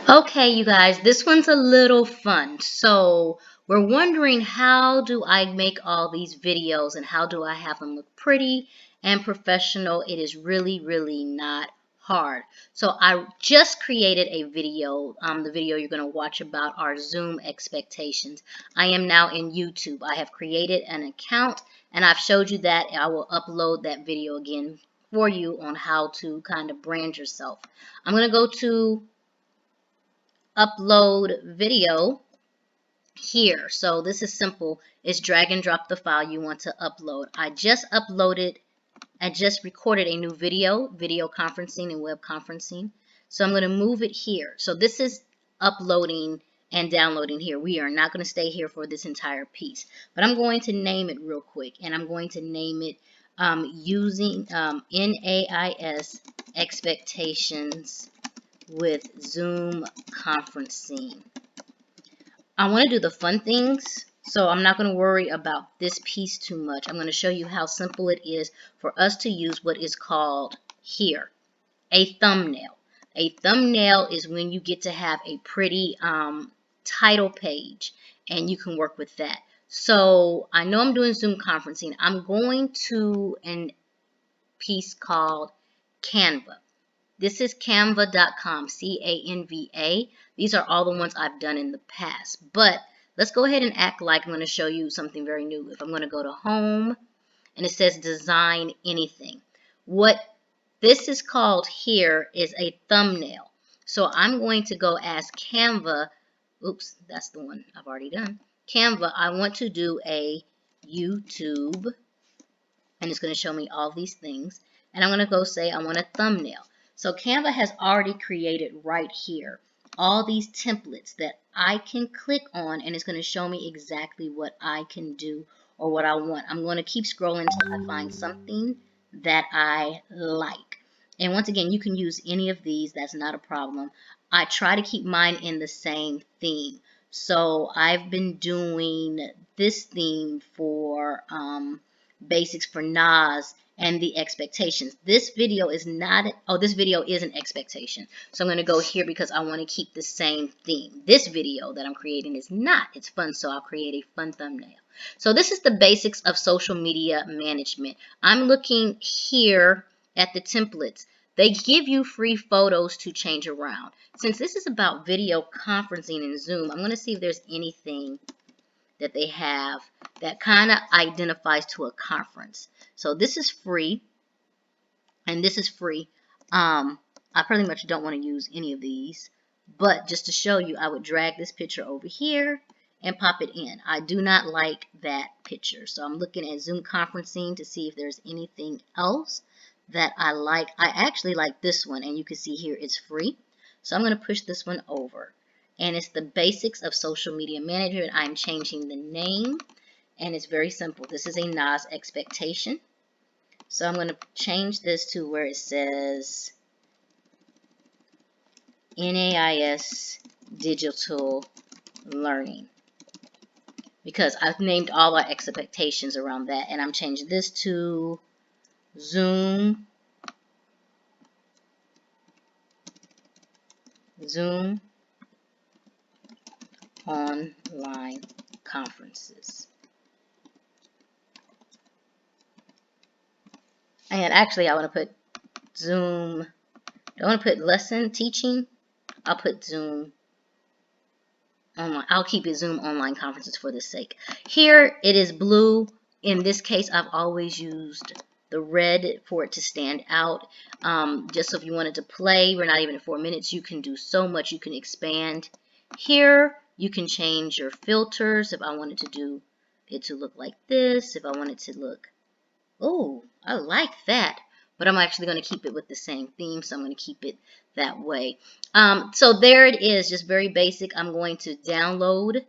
Okay, you guys, this one's a little fun. So we're wondering, how do I make all these videos and how do I have them look pretty and professional? It is really, really not hard. So I just created a video. The video you're going to watch about our Zoom expectations. I am now in YouTube. I have created an account and I've showed you that. I will upload that video again for you on how to kind of brand yourself. I'm going to go to upload video here. So this is simple. It's drag and drop the file you want to upload. I just recorded a new video conferencing and web conferencing. So I'm going to move it here. So this is uploading and downloading here. We are not going to stay here for this entire piece, but I'm going to name it real quick, and I'm going to name it using NAIS expectations with Zoom conferencing. I want to do the fun things, so I'm not going to worry about this piece too much. I'm going to show you how simple it is for us to use what is called here a thumbnail. A thumbnail is when you get to have a pretty title page, and you can work with that. So I know I'm doing Zoom conferencing. I'm going to a piece called Canva. This is canva.com, C-A-N-V-A. These are all the ones I've done in the past. But let's go ahead and act like I'm going to show you something very new. If I'm going to go to Home, and it says Design Anything. What this is called here is a thumbnail. So I'm going to go ask Canva, oops, that's the one I've already done. Canva, I want to do a YouTube, and it's going to show me all these things. And I'm going to go say I want a thumbnail. So Canva has already created right here all these templates that I can click on, and it's going to show me exactly what I can do or what I want. I'm going to keep scrolling until I find something that I like. And once again, you can use any of these. That's not a problem. I try to keep mine in the same theme. So I've been doing this theme for basics for Nas and the expectations. This video is not, oh, this video is an expectation. So I'm going to go here because I want to keep the same theme. This video that I'm creating is not. It's fun, so I'll create a fun thumbnail. So this is the basics of social media management. I'm looking here at the templates. They give you free photos to change around. Since this is about video conferencing in Zoom, I'm going to see if there's anything that they have that kind of identifies to a conference. So this is free, and this is free. I pretty much don't want to use any of these, but just to show you, I would drag this picture over here and pop it in. I do not like that picture, so I'm looking at Zoom conferencing to see if there's anything else that I like. I actually like this one, and you can see here it's free, so I'm going to push this one over. And it's the basics of social media management. I'm changing the name, and it's very simple. This is a Nas expectation. So I'm going to change this to where it says NAIS Digital Learning, because I've named all our expectations around that. And I'm changing this to Zoom online conferences. And actually, I want to put Zoom. I want to put lesson teaching. I'll put Zoom online. I'll keep it Zoom online conferences for this sake. Here it is blue. In this case, I've always used the red for it to stand out. Just so if you wanted to play, we're not even at 4 minutes. You can do so much. You can expand. Here you can change your filters. If I wanted to do it to look like this, if I wanted to look, oh, I like that. But I'm actually going to keep it with the same theme, so I'm going to keep it that way. So there it is, just very basic. I'm going to download,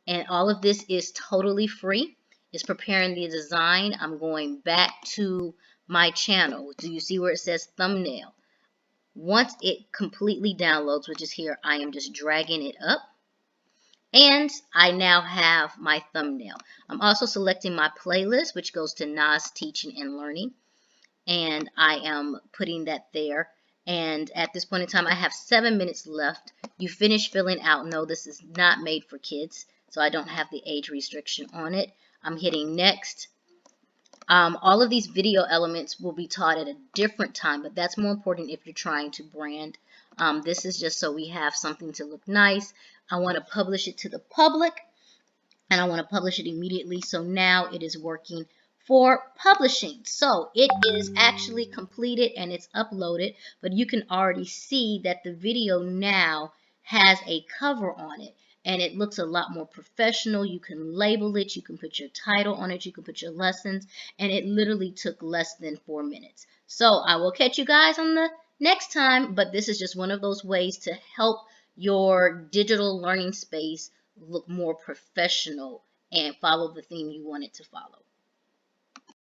and all of this is totally free. It's preparing the design. I'm going back to my channel. Do you see where it says thumbnail? Once it completely downloads, which is here, I am just dragging it up. And I now have my thumbnail. I'm also selecting my playlist, which goes to Nas Teaching and Learning. And I am putting that there. And at this point in time, I have 7 minutes left. You finish filling out. No, this is not made for kids, so I don't have the age restriction on it. I'm hitting next. All of these video elements will be taught at a different time, but that's more important if you're trying to brand. This is just so we have something to look nice. I want to publish it to the public, and I want to publish it immediately. So now it is working for publishing. So it is actually completed and it's uploaded, but you can already see that the video now has a cover on it and it looks a lot more professional. You can label it, you can put your title on it, you can put your lessons, and it literally took less than 4 minutes. So I will catch you guys on the next time, but this is just one of those ways to help your digital learning space look more professional and follow the theme you want it to follow.